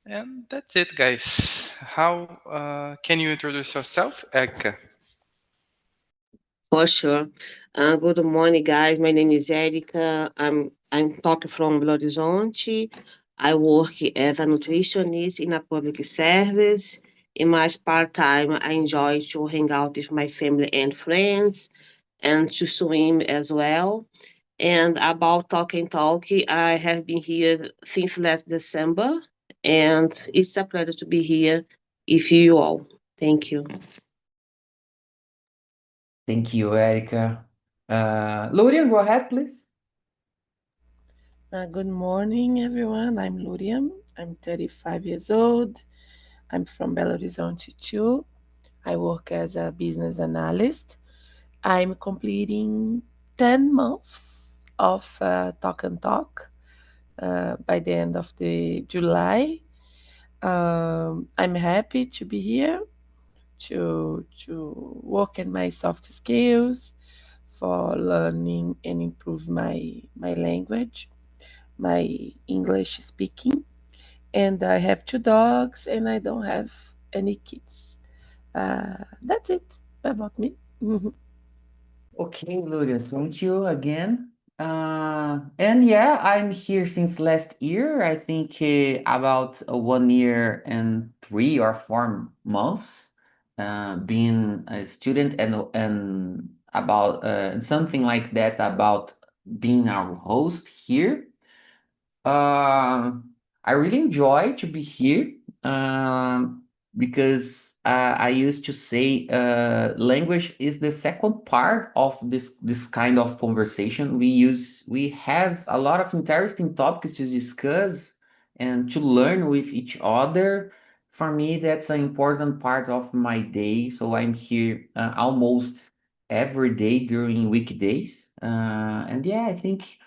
And that's it, guys. How can you introduce yourself, Erika? For sure. Good morning, guys. My name is Erica. I'm talking from Belo Horizonte. I work as a nutritionist in a public service. In my spare time, I enjoy to hang out with my family and friends and to swim as well. And about Talk, I have been here since last December, and it's a pleasure to be here with you all. Thank you. Thank you, Erica. Lurian, go ahead, please. Good morning, everyone. I'm Luriam. I'm 35 years old. I'm from Belo Horizonte too. I work as a business analyst. I'm completing 10 months of Talk and Talk by the end of the July. I'm happy to be here to work on my soft skills for learning and improve my language, my English speaking. And I have two dogs, and I don't have any kids. That's it about me. Okay, Luria, thank you again. And yeah, I'm here since last year. I think about 1 year and 3 or 4 months, being a student and about something like that about being our host here. I really enjoy to be here because I used to say language is the second part of this kind of conversation. We have a lot of interesting topics to discuss and to learn with each other. For me, that's an important part of my day. So I'm here almost every day during weekdays. And yeah, I think.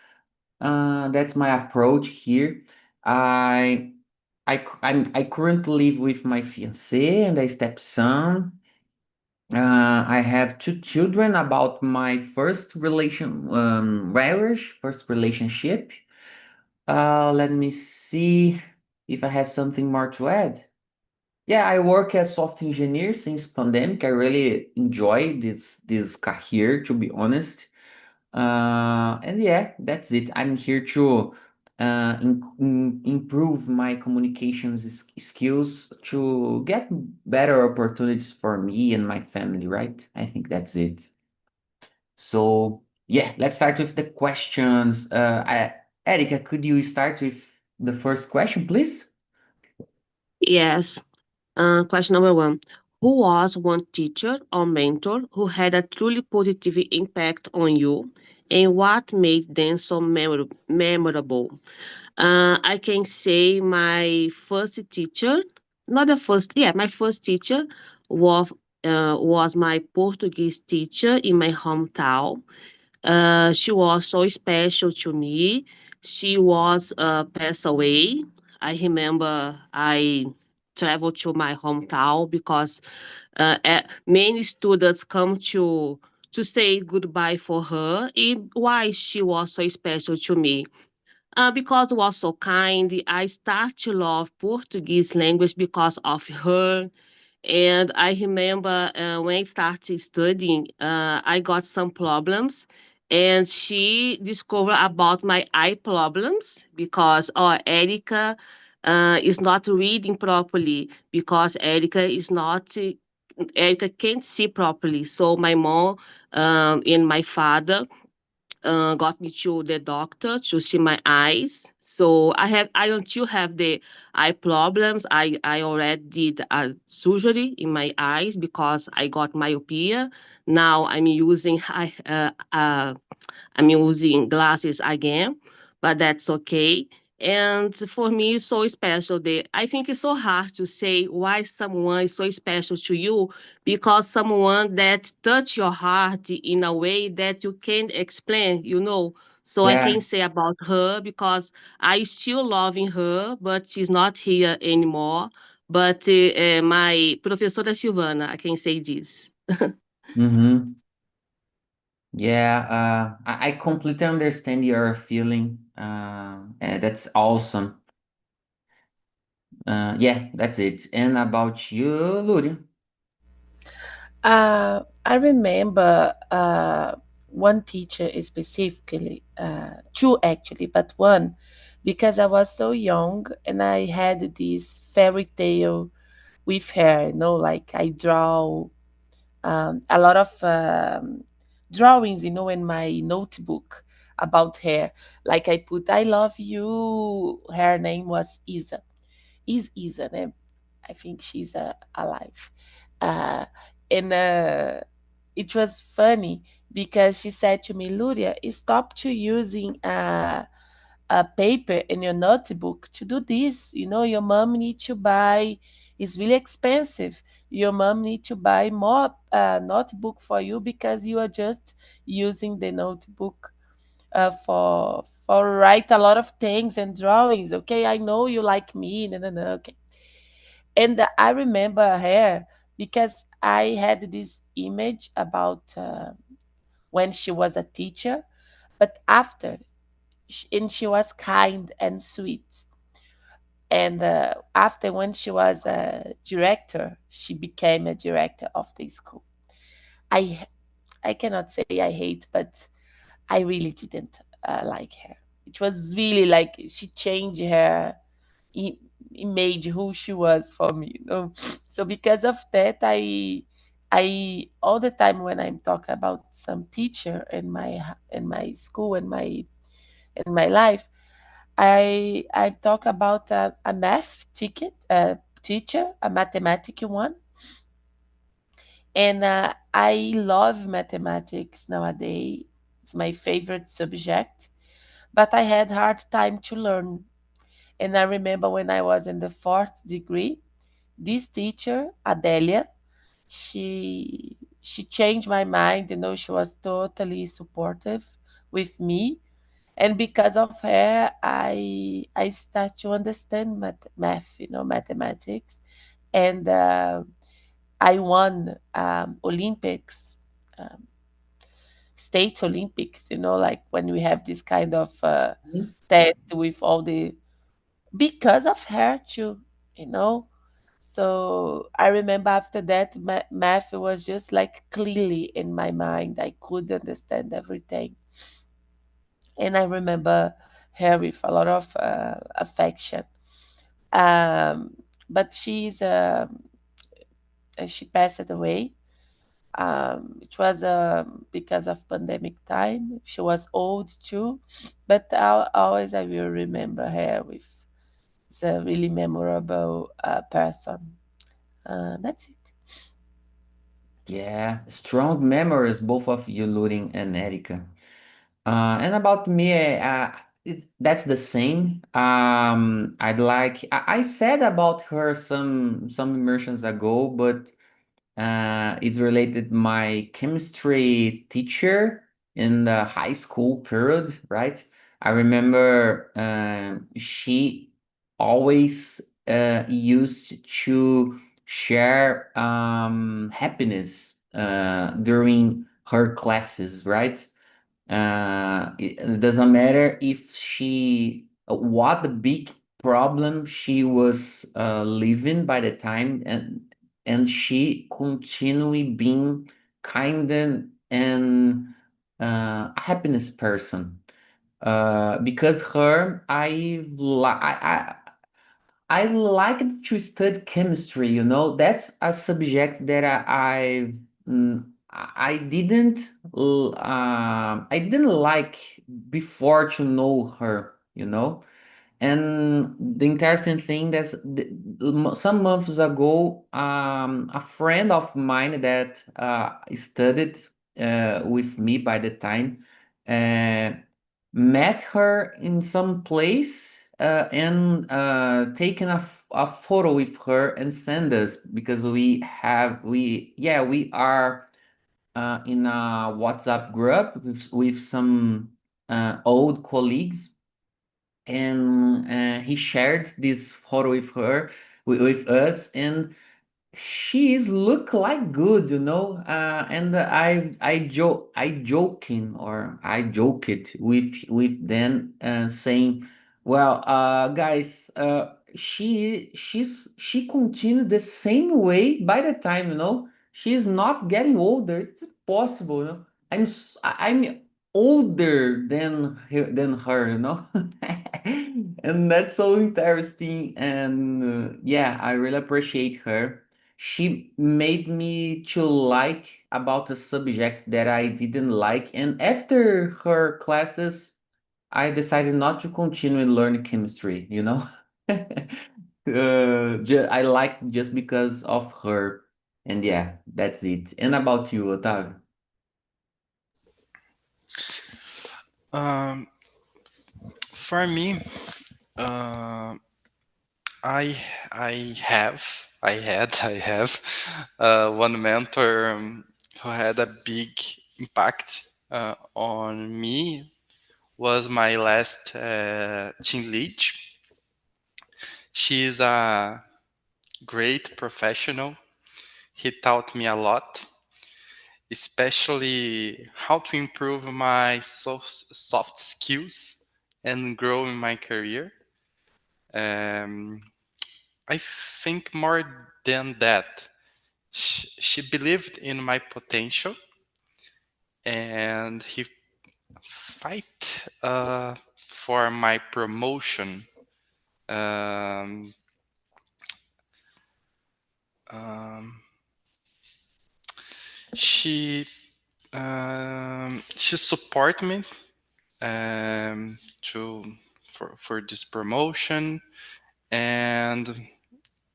That's my approach here. I I currently live with my fiancé and a stepson. I have two children about my first relationship. Let me see if I have something more to add. Yeah, I work as software engineer since pandemic. I really enjoy this career, to be honest. And yeah, that's it. I'm here to improve my communications skills to get better opportunities for me and my family, right? I think that's it. So yeah, let's start with the questions. Erica, could you start with the first question, please? Yes. Question number one. Who was one teacher or mentor who had a truly positive impact on you, and what made them so memorable? I can say my first teacher, not the first, yeah, my first teacher was my Portuguese teacher in my hometown. She was so special to me. She was passed away. I remember I traveled to my hometown because many students come to say goodbye for her. And why she was so special to me? Because was so kind. I start to love Portuguese language because of her. And I remember when I started studying, I got some problems. And she discovered about my eye problems because, oh, Erica is not reading properly because Erica can't see properly. So my mom and my father got me to the doctor to see my eyes. So I don't still have the eye problems. I already did a surgery in my eyes because I got myopia. Now I'm using glasses again, but that's okay. And for me, it's so special. I think it's so hard to say why someone is so special to you because someone that touch your heart in a way that you can't explain. So I Yeah. can say about her because I still loving her, but she's not here anymore. But my professora Silvana, I can say this. Mm-hmm. Yeah, I completely understand your feeling. And that's awesome. Yeah, that's it. And about you, Luri? I remember one teacher specifically, two actually, but one because I was so young and I had this fairy tale with her, like I draw a lot of drawings, in my notebook about her. Like I put, I love you. Her name was Isa. Is Isa, né? I think she's alive. Uh, and it was funny because she said to me, Luria, stop to using a paper in your notebook to do this. Your mom need to buy, it's really expensive. Your mom need to buy more notebook for you because you are just using the notebook for write a lot of things and drawings. Okay, I know you like me. No, no, no. Okay, and I remember her because I had this image about when she was a teacher, but after, and she was kind and sweet. And after, when she was a director, she became a director of the school. I I cannot say I hate, but I really didn't like her. It was really like she changed her i- image, who she was for me. So because of that, I all the time when I'm talking about some teacher in my school and my life, I've talked about a math ticket teacher, a mathematics one, and I love mathematics nowadays. It's my favorite subject, but I had hard time to learn. And I remember when I was in the fourth degree, this teacher, Adelia, she changed my mind. She was totally supportive with me, and because of her, I start to understand math, mathematics, and I won Olympics, um, state Olympics. Like when we have this kind of Mhm. test with all the, because of her too, you know. So I remember after that, math was just like clearly in my mind. I could understand everything, and I remember her with a lot of affection. Um, but she passed away. It was because of pandemic time. She was old too, but I will remember her with. It's a really memorable person. That's it. Yeah, strong memories, both of you, Lurin and Erika. And about me, that's the same. I said about her some immersions ago, but it's related my chemistry teacher in the high school period, right? I remember she always used to share happiness during her classes, right? It doesn't matter if what the big problem she was living by the time, and she continually being kind and a happiness person. Because her, I like to study chemistry, That's a subject that I didn't like before to know her. And the interesting thing that's some months ago, a friend of mine that studied with me by the time uh, met her in some place and taken a photo with her and send us because we are in a WhatsApp group with some old colleagues, and he shared this photo with her with us, and she's look like good, and I joked with them saying, well, guys, she continued the same way by the time, you know, she's not getting older. It's possible, you know. I'm older than her, you know. And that's so interesting. And yeah, I really appreciate her. She made me to like about a subject that I didn't like, and after her classes I decided not to continue learning chemistry, you know. I like just because of her. And yeah, that's it. And about you, Otavio? Um, for me, uh, I I have one mentor who had a big impact on me. Was my last team lead. She is a great professional. He taught me a lot, especially how to improve my soft skills and grow in my career. Um, I think more than that, she believed in my potential, and he fight for my promotion. Um, um, she support me to for this promotion, and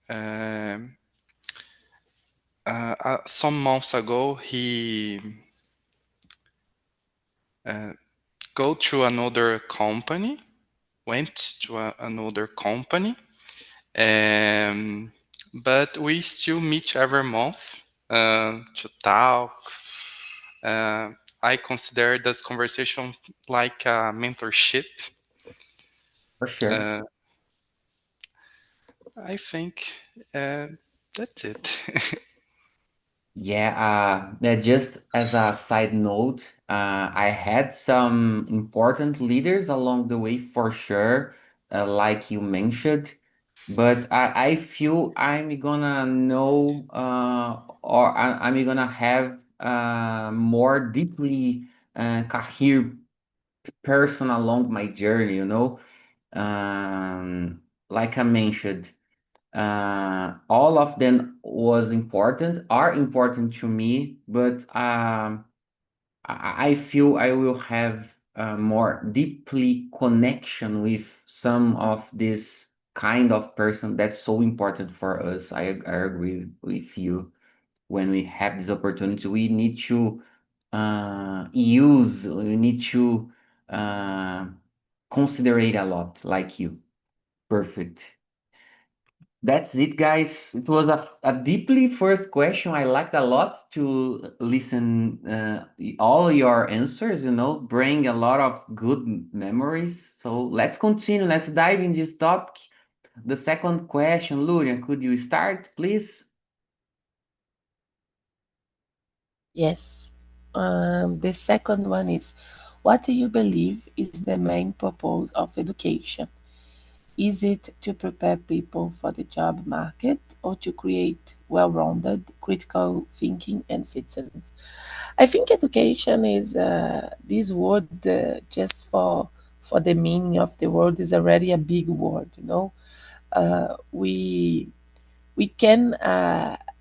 um, some months ago he uh, go to another company, went to another company, um, but we still meet every month to talk. Uh, I consider this conversation like a mentorship. For sure. Uh, I think that's it. Yeah, just as a side note, I had some important leaders along the way for sure, like you mentioned, but I feel I'm gonna know or I'm gonna have more deeply career person along my journey, you know. Like I mentioned, all of them are important to me, but I feel I will have more deeply connection with some of this kind of person that's so important for us. I agree with you. When we have this opportunity, we need to we need to uh, considerate a lot, like you. Perfect. That's it, guys. It was a deeply first question. I liked a lot to listen all your answers, you know, bring a lot of good memories. So let's continue. Let's dive in this topic. The second question, Luria, could you start, please? Yes. The second one is, what do you believe is the main purpose of education? Is it to prepare people for the job market or to create well rounded, critical thinking and citizens? I think education is this word just for the meaning of the word is already a big word, you know. We can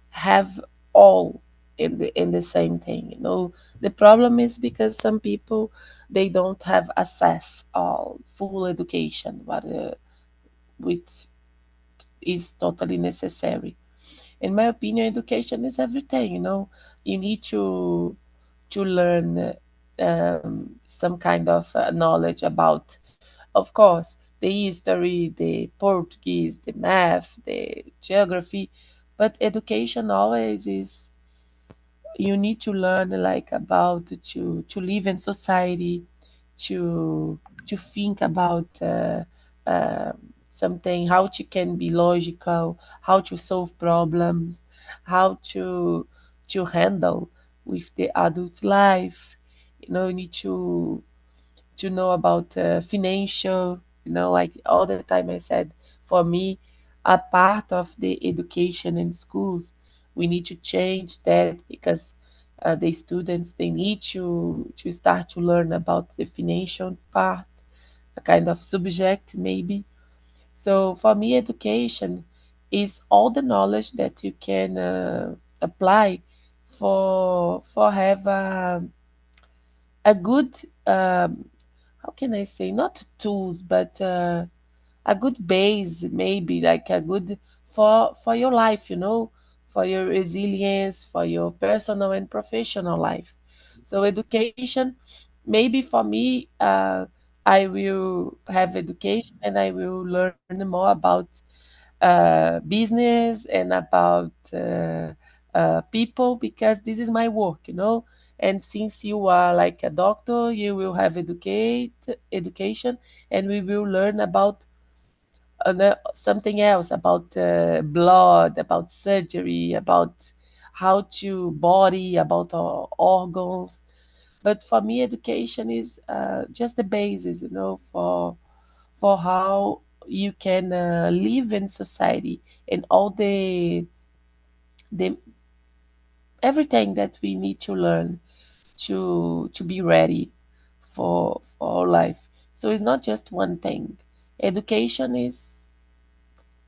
have all in the same thing, you know. The problem is because some people they don't have access or full education, but which is totally necessary. In my opinion, education is everything. You know, you need to learn some kind of knowledge about, of course, the history, the Portuguese, the math, the geography, but education always is you need to learn like about to live in society, to to think about something, how to can be logical, how to solve problems, how to handle with the adult life. You know, you need to know about financial, you know, like all the time I said, for me, a part of the education in schools. We need to change that because the students, they need to start to learn about the financial part, a kind of subject maybe. So for me, education is all the knowledge that you can apply for have a good how can I say, not tools, but a good base, maybe like a good for your life, for your resilience, for your personal and professional life. So education, maybe for me, I will have education and I will learn more about business and about people, because this is my work, and since you are like a doctor, you will have education, and we will learn about something else, about blood, about surgery, about how to body, about our organs. But for me, education is just the basis, for how you can live in society, and all the everything that we need to learn to be ready for our life. So it's not just one thing. Education is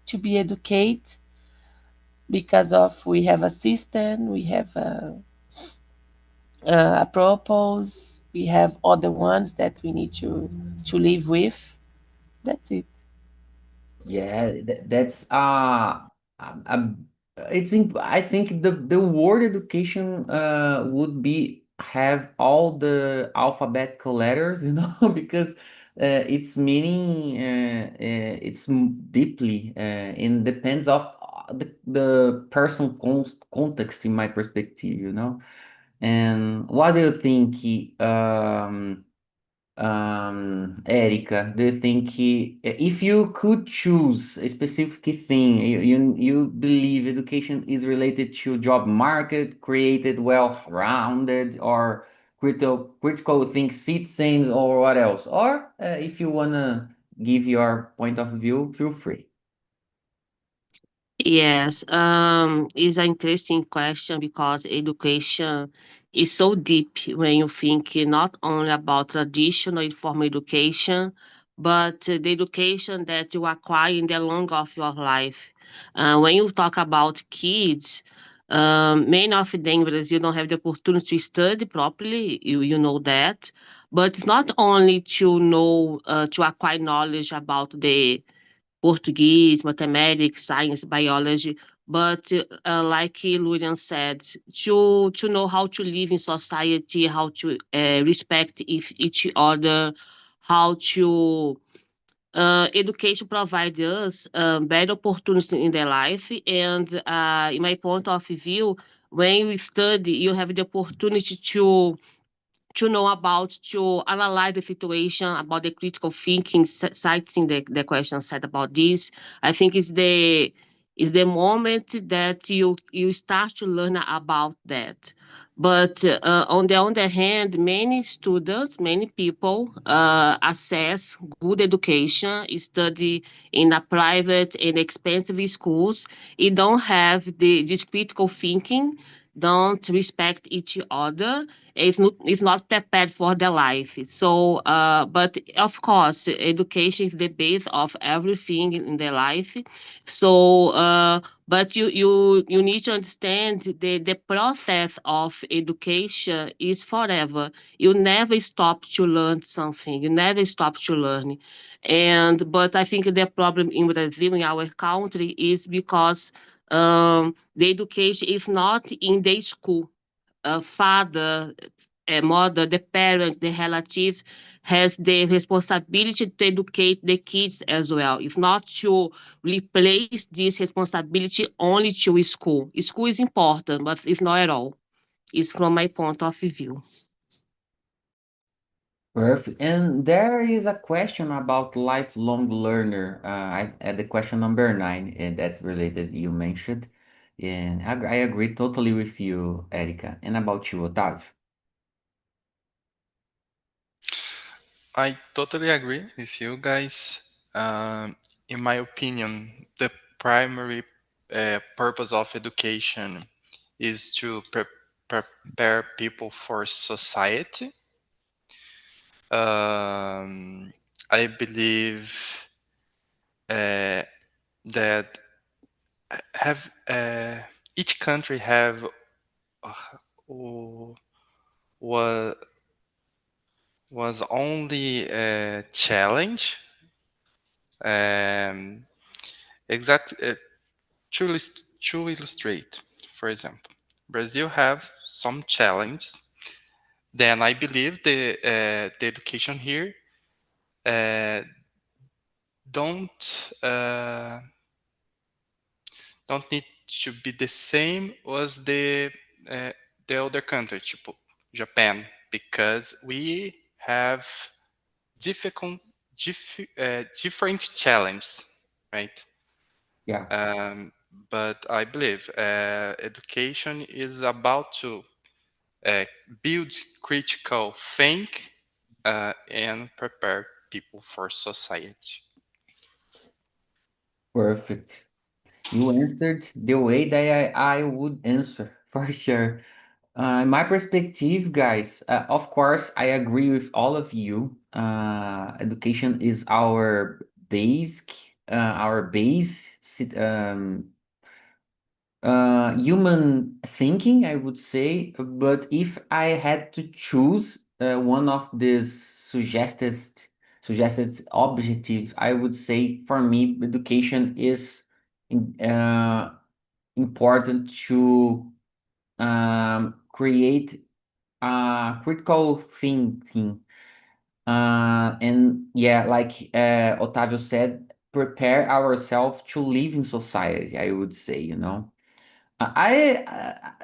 to be educate because of we have a system, we have a purpose, we have other ones that we need to live with. That's it. Yeah, that's um, I think the word education would be have all the alphabetical letters, because its meaning it's deeply and depends of the person context in my perspective. And what do you think, Erica, do you think if you could choose a specific thing, you believe education is related to job market, created well-rounded, or critical think citizens, or what else? Or if you wanna give your point of view, feel free. Yes, it's an interesting question because education is so deep when you think not only about traditional informal education, but the education that you acquire in the long of your life. When you talk about kids, many of them in Brazil don't have the opportunity to study properly. You know that, but it's not only to know to acquire knowledge about the Portuguese, mathematics, science, biology. But like Lurian said, to know how to live in society, how to respect each other, how to education provide us better opportunities in their life. And in my point of view, when you study, you have the opportunity to know about, to analyze the situation, about the critical thinking, citing the question said about this. I think is the moment that you start to learn about that. But on the other hand, many students, many people access good education, study in a private and expensive schools. It don't have this critical thinking, don't respect each other, is not prepared for the life. So, but of course, education is the base of everything in the life. So, but you need to understand the process of education is forever. You never stop to learn something. You never stop to learn. And but I think the problem in Brazil, in our country, is because the education is not in the school. Father, a mother, the parent, the relative has the responsibility to educate the kids as well. It's not to replace this responsibility only to school. School is important, but it's not at all. It's from my point of view. Perfect. And there is a question about lifelong learner. At the question number 9, and that's related, you mentioned. And I agree totally with you, Erica. And about you, Otávio? I totally agree with you guys. in my opinion, the primary purpose of education is to prepare people for society. I believe that have each country have uh, was only a challenge. Um, exact to, to illustrate, for example, Brazil have some challenge. Then I believe the education here uh, don't uh, don't need to be the same as uh, the other country, tipo Japan, because we have difficult, different challenges, right? Yeah. But I believe education is about to uh, build critical think and prepare people for society. Perfect. You answered the way that I would answer for sure. In my perspective, guys, of course, I agree with all of you. Education is our base, human thinking, I would say. But if I had to choose one of these suggested objective, I would say for me, education is important to create critical thinking. And yeah, like Otavio said, prepare ourselves to live in society, I would say, you know.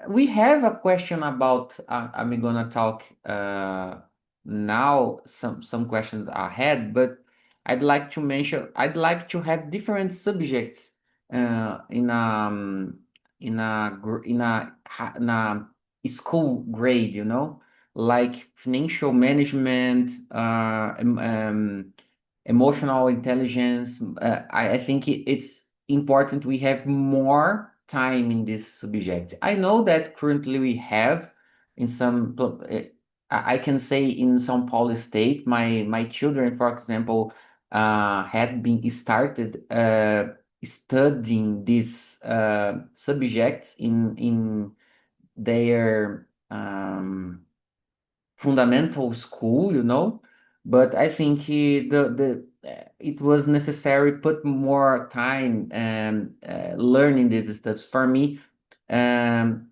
We have a question about I'm gonna talk now some questions ahead, but I'd like to have different subjects in in a school grade, you know, like financial management, emotional intelligence. I think it's important we have more time in this subject. I know that currently we have in I can say in São Paulo state, my children, for example, had been started studying these subjects in their fundamental school, you know. But I think it was necessary put more time and learning these stuff. For me, um,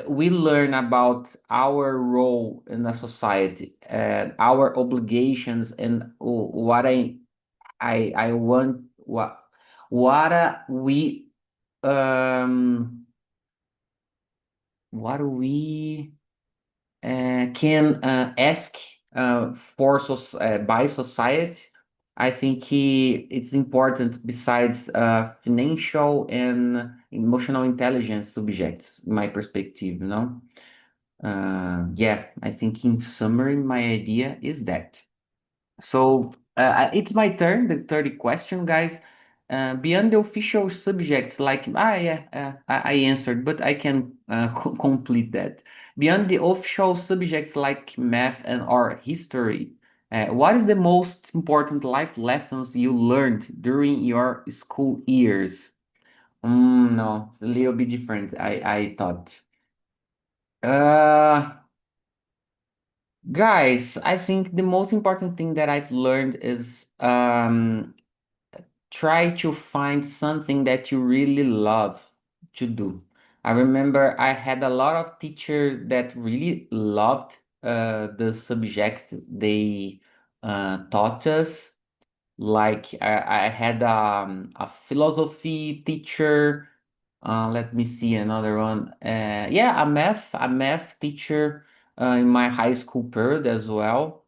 we learn about our role in the society and our obligations and what I want we um what we can ask by society. I think it's important besides financial and emotional intelligence subjects, in my perspective, you know. Yeah, I think in summary, my idea is that. So it's my turn, the third question, guys. Beyond the official subjects, like yeah, I answered, but I can complete that. Beyond the official subjects like math and or history, what is the most important life lessons you learned during your school years? No, it's a little bit different. I thought. Uh, Guys, I think the most important thing that I've learned is try to find something that you really love to do. I remember I had a lot of teachers that really loved the subject they taught us. Like I had a philosophy teacher. Let me see another one. Yeah, a math teacher in my high school period as well.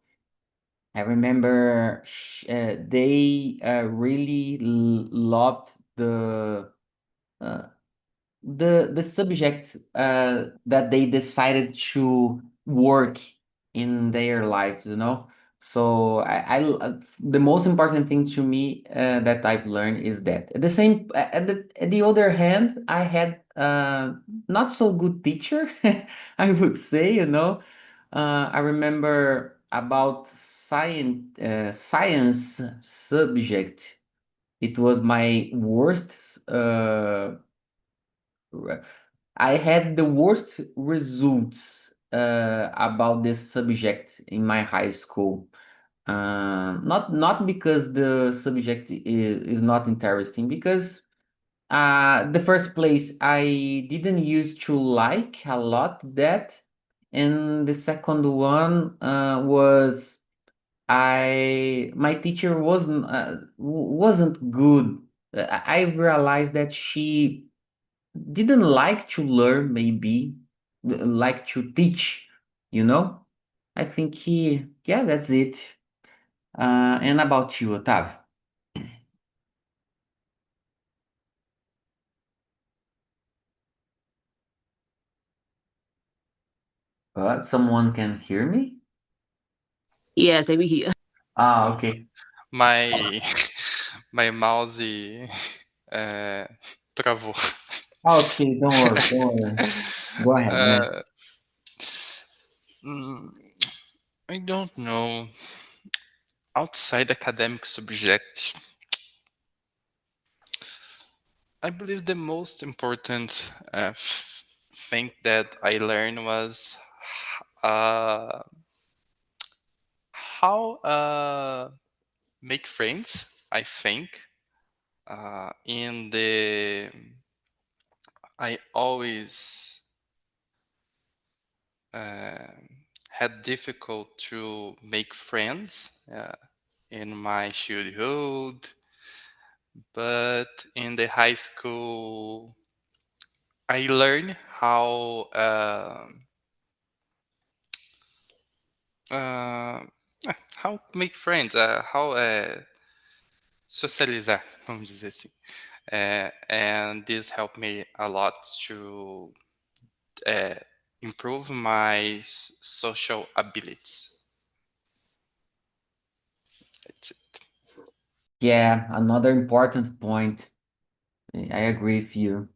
I remember they really loved uh, the subject that they decided to work in their lives, you know. So the most important thing to me that I've learned is that. At the same, at the other hand, I had not so good teacher, I would say. I remember about science subject. It was my worst. I had the worst results about this subject in my high school. Not because the subject is not interesting, because the first place I didn't used to like a lot that, and the second one was my teacher wasn't good. I realized that she didn't like to learn, maybe like to teach, you know. I think yeah, that's it. And about you, Otávio? Someone can hear me? Yes, I'm here. Ah, okay. My my mouse travou. Okay, don't worry, don't worry. Go ahead, man. Mm, I don't know. Outside academic subjects, I believe the most important thing that I learned was uh, how make friends. I think in the I always had difficult to make friends in my childhood, but in the high school I learned uh, how make friends, how socializar, vamos dizer assim. And this helped me a lot to uh, improve my social abilities. That's it. Yeah, another important point. I agree with you.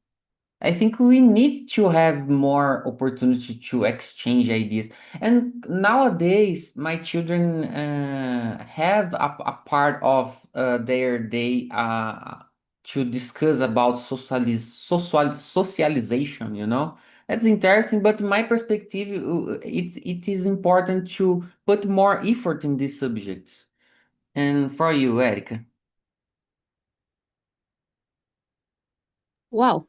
I think we need to have more opportunity to exchange ideas. And nowadays, my children have a part of their day to discuss about socialization, you know? That's interesting, but in my perspective, it is important to put more effort in these subjects. And for you, Erica? Well,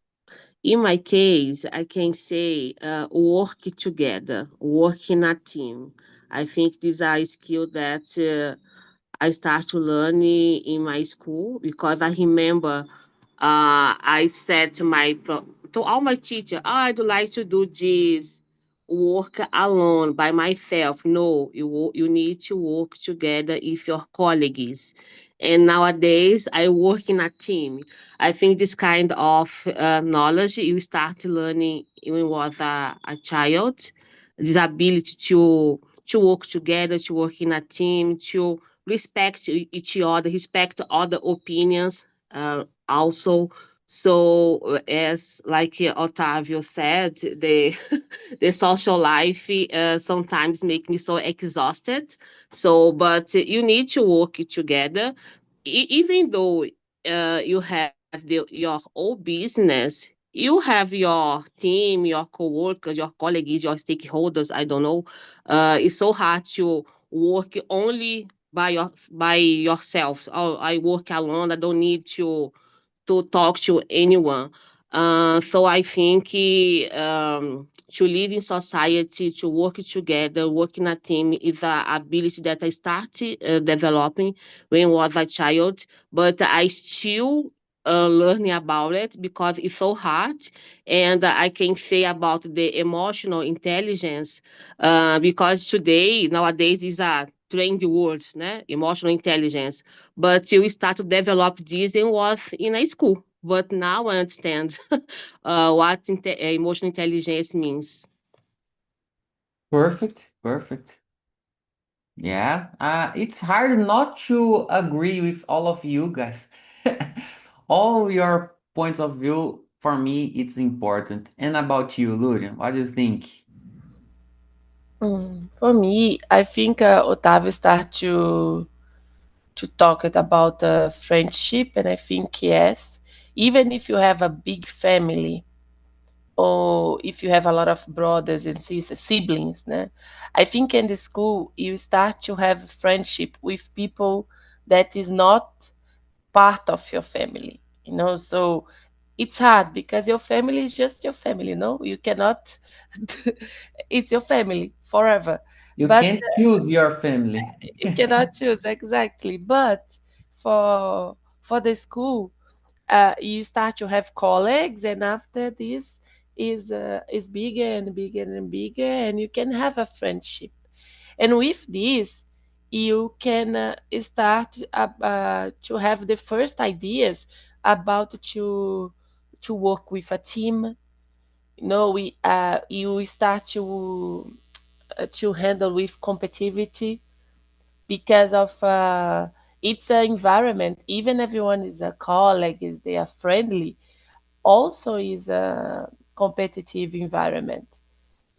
in my case, I can say work together, work in a team. I think these are skills that I start to learn in my school because I remember I said to all my teacher, I'd like to do this work alone by myself. No, you need to work together with your colleagues. And nowadays, I work in a team. I think this kind of knowledge you start learning when you was a child. The ability to work together, to work in a team, to respect each other, respect other opinions. Also, so as like Otavio said, the the social life sometimes make me so exhausted. So, but you need to work together, even though you have your own business. You have your team, your coworkers, your colleagues, your stakeholders. I don't know. It's so hard to work only by yourself. Oh, I work alone. I don't need to talk to anyone. So I think to live in society, to work together, work in a team is a ability that I started developing when I was a child, but I still learning about it because it's so hard. And I can say about the emotional intelligence because today, nowadays, is a trained word, né? Emotional intelligence, but you start to develop this and was in a school. But now I understand what emotional intelligence means. Perfect, perfect. Yeah, it's hard not to agree with all of you guys. All your points of view, for me, it's important. And about you, Lurian, what do you think? For me, I think Otávio start to talk it about friendship, and I think yes, even if you have a big family or if you have a lot of brothers and sisters, siblings, né? I think in the school you start to have friendship with people that is not part of your family, so it's hard because your family is just your family, you cannot it's your family forever, You but can't choose your family. you cannot choose exactly. But for the school, you start to have colleagues, and after this is bigger and bigger and bigger, and you can have a friendship. And with this, you can start to have the first ideas about to work with a team. We you start to handle with competitivity because of it's an environment. Even everyone is a colleague, is they are friendly. Also, is a competitive environment.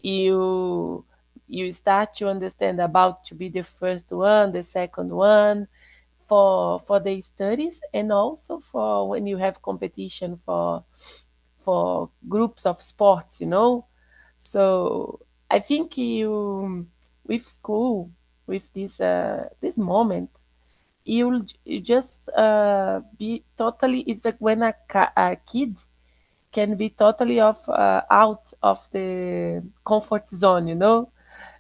You you start to understand about to be the first one, the second one, for the studies, and also for when you have competition for groups of sports. So I think you with school, with this moment, you just be totally. It's like when a kid can be totally out of the comfort zone.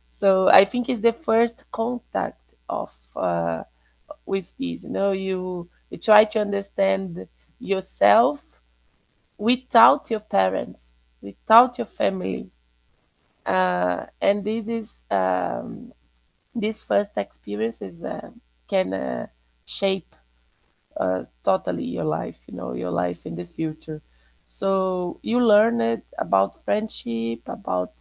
So I think it's the first contact of with this. You try to understand yourself without your parents, without your family, and this first experience can shape totally your life, your life in the future. So you learn it about friendship, about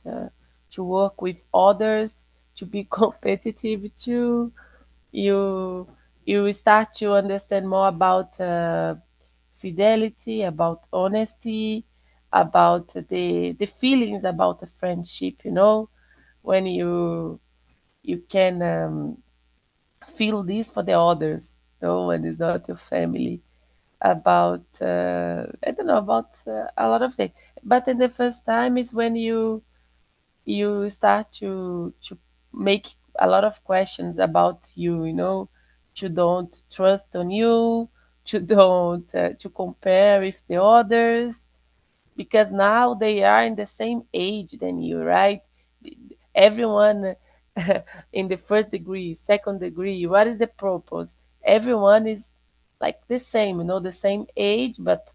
to work with others, to be competitive too. You you start to understand more about fidelity, about honesty, about the feelings about the friendship. When you can feel this for the others, when it's not your family. About I don't know about a lot of things, but in the first time is when you start to make a lot of questions about you. To don't trust on you, to don't to compare with the others, because now they are in the same age than you, right? Everyone in the first degree, second degree, what is the purpose? Everyone is like the same, the same age, but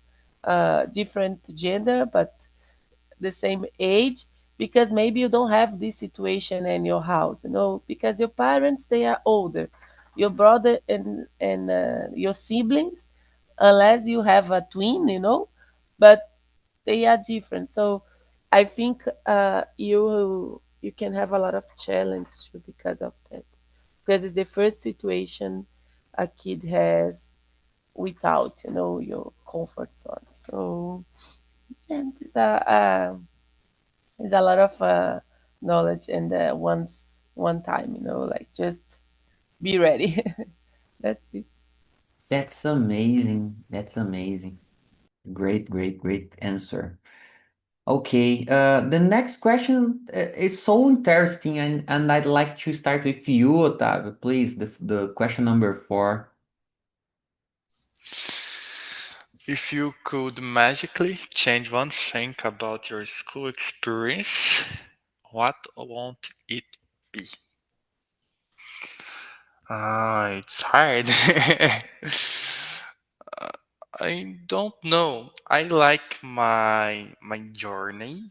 different gender, but the same age, because maybe you don't have this situation in your house, because your parents, they are older, your brother and your siblings, unless you have a twin, but they are different. So I think you can have a lot of challenge too because of that, because it's the first situation a kid has without your comfort zone. So and it's a lot of knowledge and one time, like just be ready. That's it. That's amazing. That's amazing. Great, great, great answer. Okay, the next question is so interesting, and I'd like to start with you, Otávio, please, the question number 4. If you could magically change one thing about your school experience, what won't it be? It's hard. I don't know. I like my journey.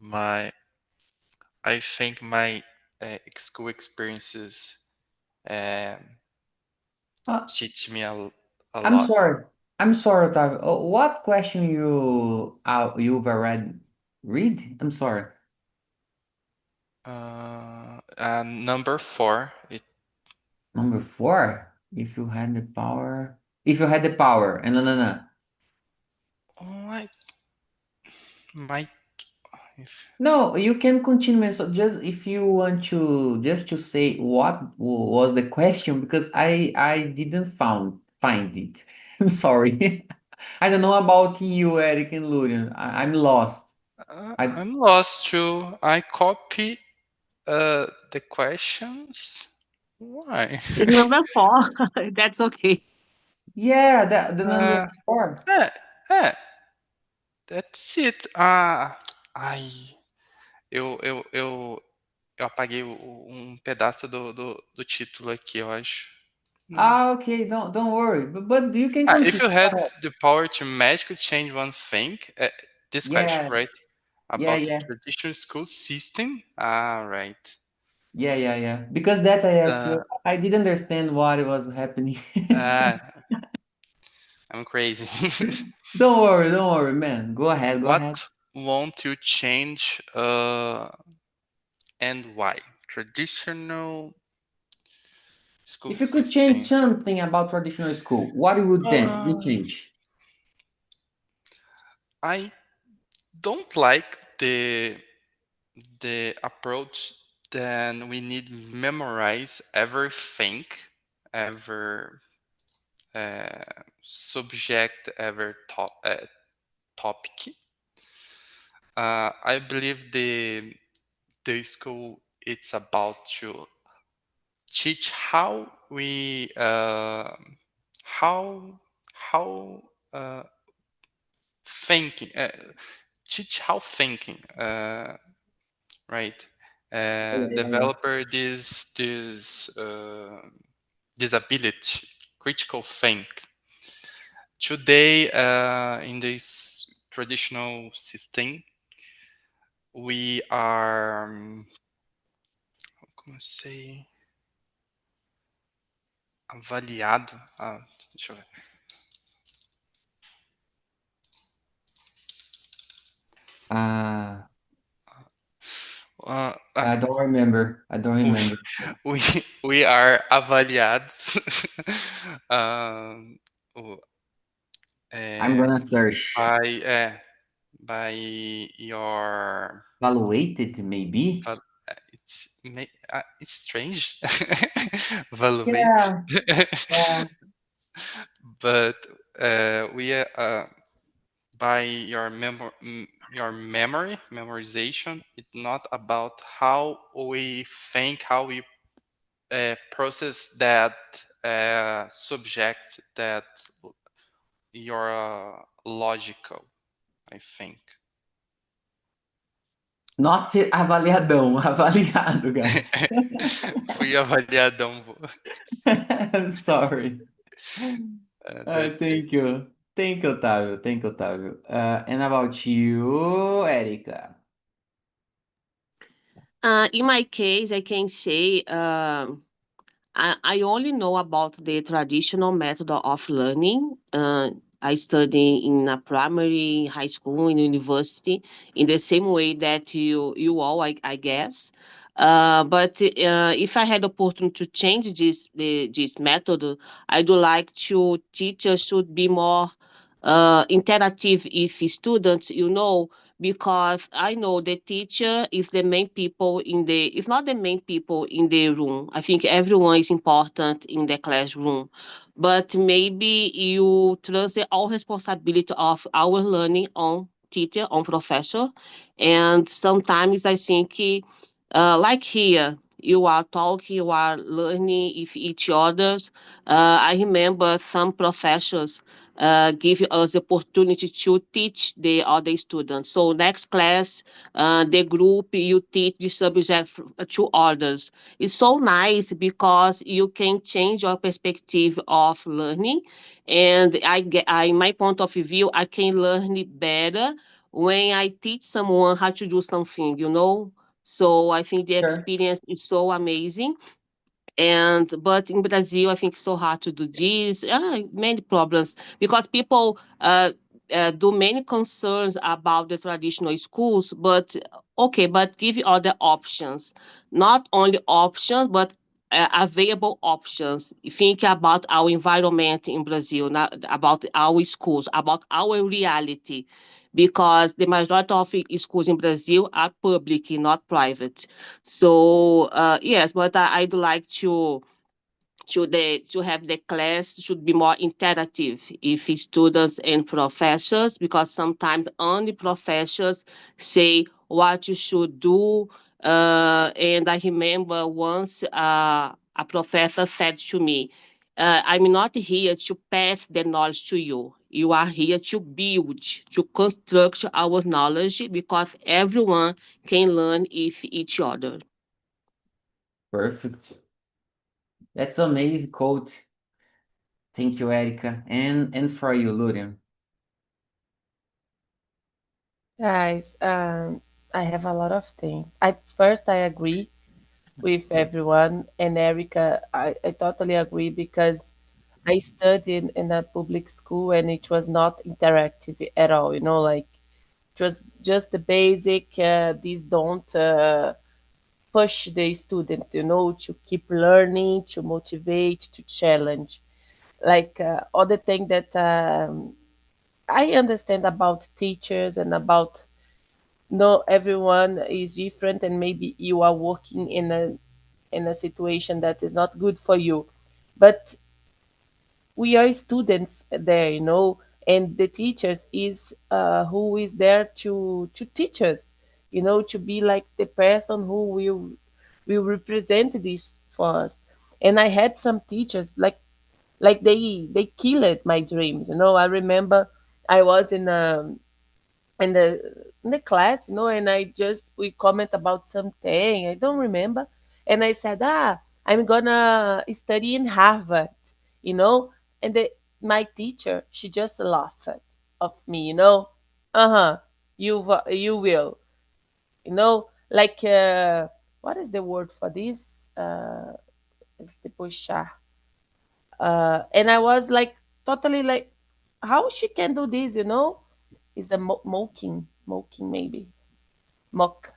My I think my school experiences um, Uh, teach me a I'm lot. sorry. I'm sorry, Otávio. What question you've already read? I'm sorry. Number 4. Number four, if you had the power. If you had the power, and no. Oh, I might. If, No, you can continue. So just if you want to just to say what was the question because I didn't find it. I'm sorry. I don't know about you, Eric and Lurian. I'm lost. I I'm lost too. I copy the questions. Why? It's number four. That's okay. yeah, the number uh, four. é, é, that's it. Ai, eu apaguei um pedaço do título aqui, eu acho. Não. Ah, okay, don't worry. But you can If continue. you Go had ahead. the power to magically change one thing, this question, Yeah, right? yeah, About the yeah. traditional school system. Right. Yeah. Because that I asked Uh, you, I didn't understand what was happening. uh, I'm crazy. Don't worry, man. Go What ahead. won't you change and why? Traditional school If you could change system. something about traditional school, what would then you Uh, change? I don't like the approach that we need memorize everything, ever subject, ever topic. I believe the school it's about to teach how how thinking teach how thinking right Yeah. developer this ability critical think today in this traditional system we are como sei avaliado deixa eu ver Uh, uh, I don't remember. I don't we, remember. we are avaliados um, o- I'm é, gonna search. by your Evaluated, maybe? it's strange evaluate Yeah, yeah. but we by your memorization it's not about how we think how we process that subject that you're logical I think. Not avaliadão, avaliado, guys. Fui avaliadão. I'm sorry. That's it. Thank you. Thank you, Otávio. Thank you, Otávio. And about you, Erika? In my case, I can say I only know about the traditional method of learning. I study in a primary, high school, in university, in the same way that you all, I guess. But if I had opportunity to change this method, I would like to teachers should be more interactive if students, because I know the teacher is the main people in the, if not the main people in the room. I think everyone is important in the classroom, but maybe you transfer all responsibility of our learning on teacher, on professor, and sometimes I think, like here. You are talking, you are learning with each others. I remember some professors give us the opportunity to teach the other students. So next class, the group you teach the subject to others. It's so nice because you can change your perspective of learning, and my point of view, I can learn it better when I teach someone how to do something. So I think the Sure. experience is so amazing, and but in Brazil I think it's so hard to do this. Many problems because people do many concerns about the traditional schools, but okay, but give you other options, not only options but available options. Think about our environment in Brazil, not about our schools, about our reality, because the majority of schools in Brazil are public, not private. So yes, but I'd like to have the class should be more interactive if students and professors, because sometimes only professors say what you should do. And I remember once a professor said to me, I'm not here to pass the knowledge to you. You are here to build, to construct our knowledge, because everyone can learn with each other. Perfect. That's amazing quote. Thank you, Erica. And for you, Lurian. Guys, I have a lot of things. I agree with everyone, and Erica, I totally agree because I studied in a public school and it was not interactive at all. Like it was just the basic. These don't push the students, to keep learning, to motivate, to challenge. Like other thing that I understand about teachers and about no everyone is different, and maybe you are working in a situation that is not good for you, but we are students there, and the teachers is who is there to teach us, to be like the person who will represent this for us. And I had some teachers like they killed my dreams. I remember I was in the class, and I just we comment about something I don't remember, and I said, I'm gonna study in Harvard, you know, and my teacher, she just laughed of me, uh-huh, you will, like what is the word for this? It's the puxar. And I was like totally like, how she can do this, Is a mocking maybe mock.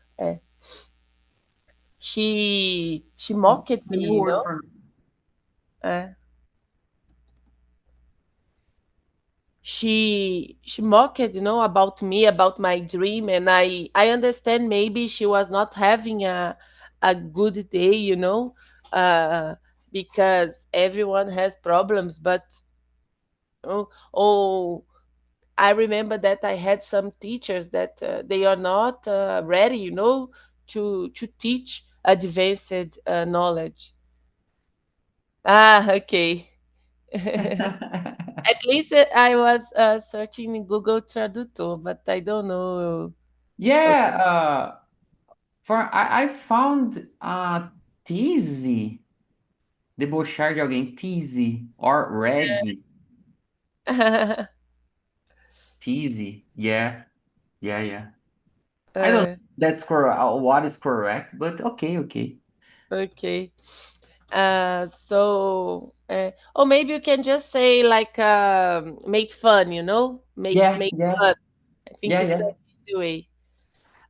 She mocked me, New word for Uh, she mocked, about me, about my dream, and I understand maybe she was not having a good day, uh, because everyone has problems, but oh, I remember that I had some teachers that they are not ready, to teach advanced knowledge. Ah, okay. At least I was searching in Google Tradutor, but I don't know. Yeah, I found tease, debochar de alguém, tease, or reg, tease. Yeah, yeah, yeah. I don't know Uh, if that's correct. What is correct, but okay, okay. okay. Or maybe you can just say like make fun, Yeah, make yeah, fun. I think yeah, it's an yeah, easy way.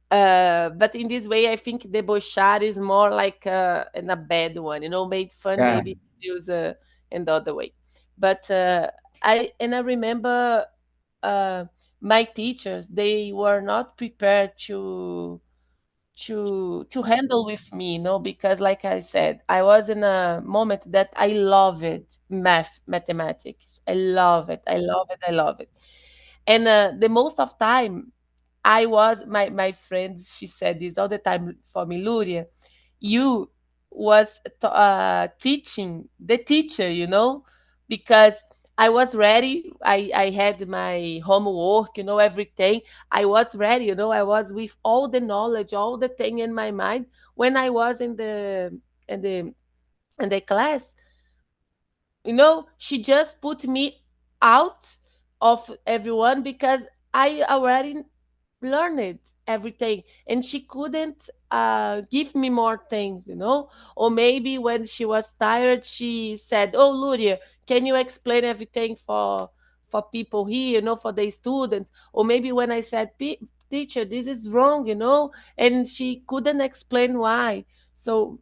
But in this way, I think debochar is more like in a bad one, made fun yeah. maybe use in the other way. But I remember uh, my teachers, they were not prepared to handle with me, because like I said, I was in a moment that I love it, mathematics. I love it. I love it. I love it. And the most of time I was my friend, she said this all the time for me, Luria, you was teaching the teacher, because I was ready. I had my homework, everything. I was ready, I was with all the knowledge, all the thing in my mind when I was in the in the class. She just put me out of everyone because I already learned everything, and she couldn't give me more things, or maybe when she was tired, she said, oh, Luria, can you explain everything for people here, for the students? Or maybe when I said, teacher, this is wrong, and she couldn't explain why. So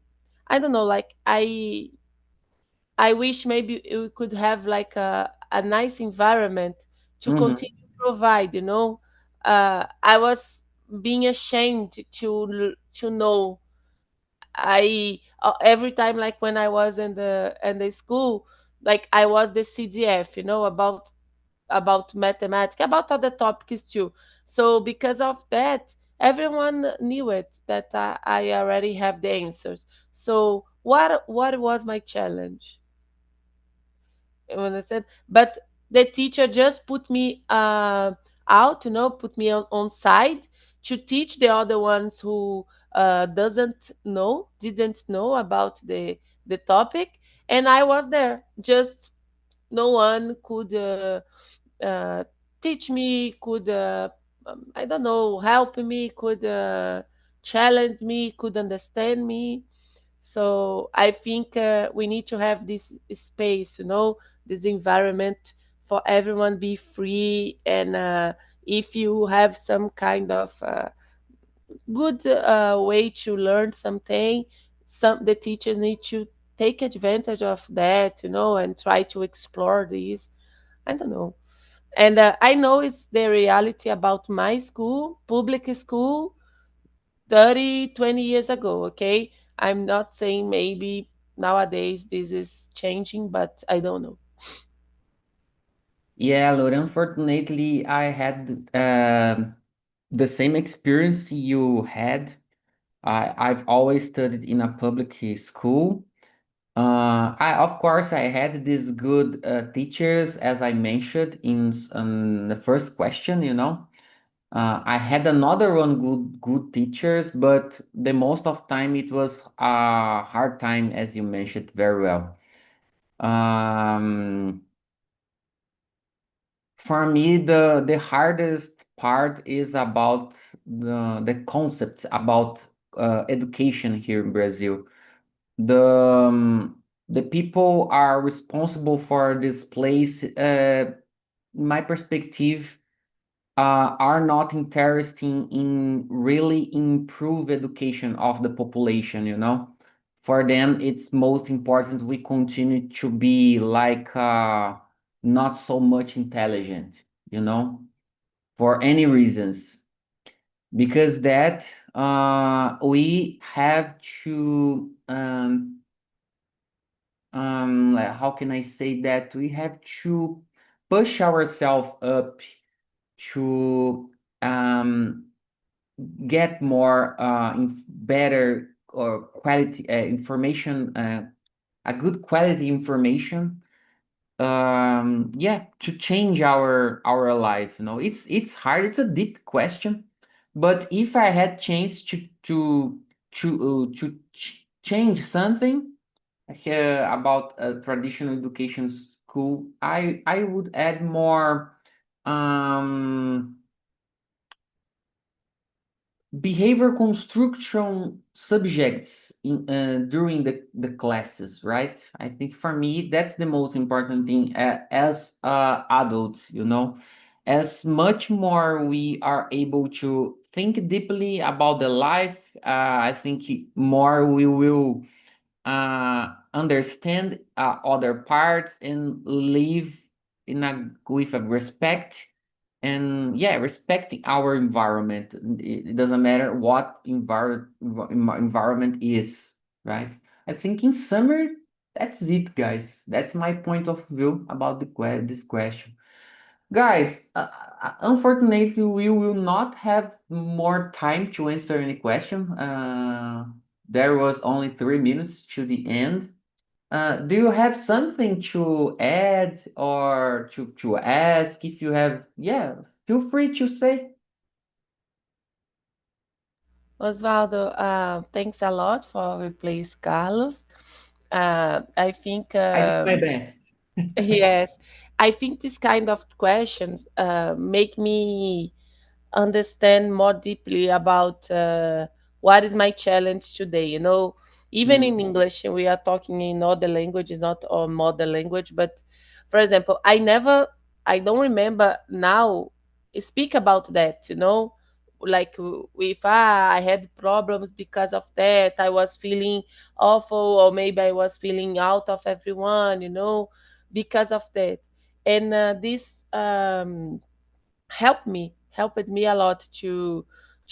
I don't know, like I wish maybe we could have like a nice environment to Mm-hmm. continue provide, you know. I was being ashamed to know. I every time, like when I was in the school, like I was the CDF, you know, about mathematics, about other topics too. So because of that, everyone knew it that I already have the answers. So what was my challenge? You understand? But the teacher just put me out, you know, put me on side to teach the other ones who didn't know about the topic, and I was there. Just no one could uh, teach me, could I don't know, help me, could challenge me, could understand me. So I think we need to have this space, you know, this environment for everyone be free. And if you have some kind of good way to learn something, some the teachers need to take advantage of that, you know, and try to explore this. I don't know. And I know it's the reality about my school, public school, 30, 20 years ago, okay? I'm not saying maybe nowadays this is changing, but I don't know. Yeah, Lord, unfortunately, I had the same experience you had. I've always studied in a public school. Of course, I had these good teachers, as I mentioned in the first question, you know. I had another one good teachers, but the most of time it was a hard time, as you mentioned very well. Um, for me, the hardest part is about the concept about education here in Brazil. The the people are responsible for this place. My perspective are not interested in really improve education of the population, you know. For them, it's most important we continue to be like not so much intelligent, you know, for any reasons. Because that we have to like, how can I say that? We have to push ourselves up to um get more better or quality information, a good quality information. Yeah, to change our life. You know, it's hard. It's a deep question, but if I had chance to change something about traditional education school, I would add more. Um, Behavior construction subjects during the classes, right? I think for me that's the most important thing as adults, you know. As much more we are able to think deeply about the life, I think more we will understand other parts and live in a with a respect, and yeah, respecting our environment. It doesn't matter what environment is, right? I think in summary, that's it, guys. That's my point of view about this question. Guys, unfortunately, we will not have more time to answer any question. There was only 3 minutes to the end. Do you have something to add or to ask? If you have, yeah, feel free to say. Osvaldo, thanks a lot for replace Carlos. I think I did my best. yes, I think this kind of questions make me understand more deeply about what is my challenge today. You know, even in Mm, English, we are talking in other languages, not our mother language. But for example, I don't remember now speak about that. You know, like if I had problems because of that, I was feeling awful, or maybe I was feeling out of everyone, because of that. And this helped me a lot to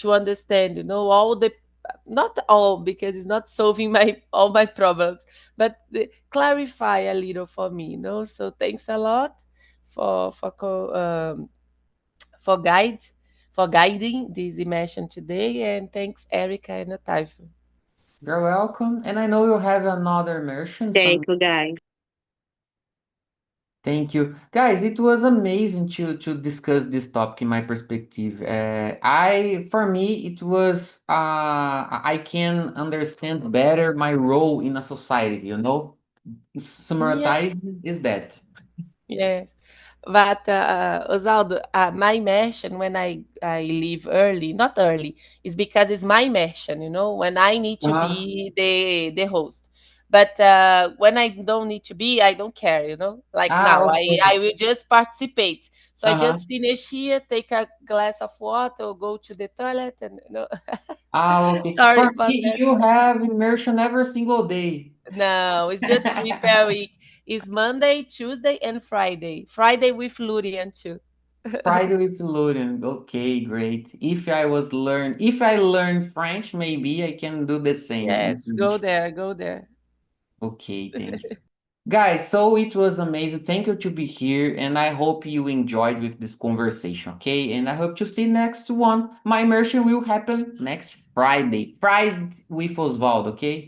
understand, all the, not all, because it's not solving my all my problems, but clarify a little for me, so thanks a lot for guide for guiding this immersion today, and thanks Erica and Otávio. You're welcome. And I know you have another immersion. Thank you, guys. Thank you. Guys, it was amazing to discuss this topic in my perspective. For me, it was, I can understand better my role in a society, Yeah. Summarizing is that. Yes. But Osvaldo, my immersion when I leave early, not early, is because it's my immersion, when I need to Uh-huh. be the host. But when I don't need to be, I don't care, Like Ah, now, okay. I will just participate. So I Uh-huh. just finish here, take a glass of water, or go to the toilet, and Ah, okay. sorry For about me, that. you have immersion every single day. No, it's just 3 per week. It's Monday, Tuesday, and Friday. Friday with Lurian too. Friday with Lurian. Okay, great. If I learn French, maybe I can do the same in Yes, go English. there, go there. Okay, thank you. Guys, so it was amazing. Thank you to be here, and I hope you enjoyed with this conversation, okay? And I hope to see next one. My immersion will happen next Friday. Friday with Oswald, okay?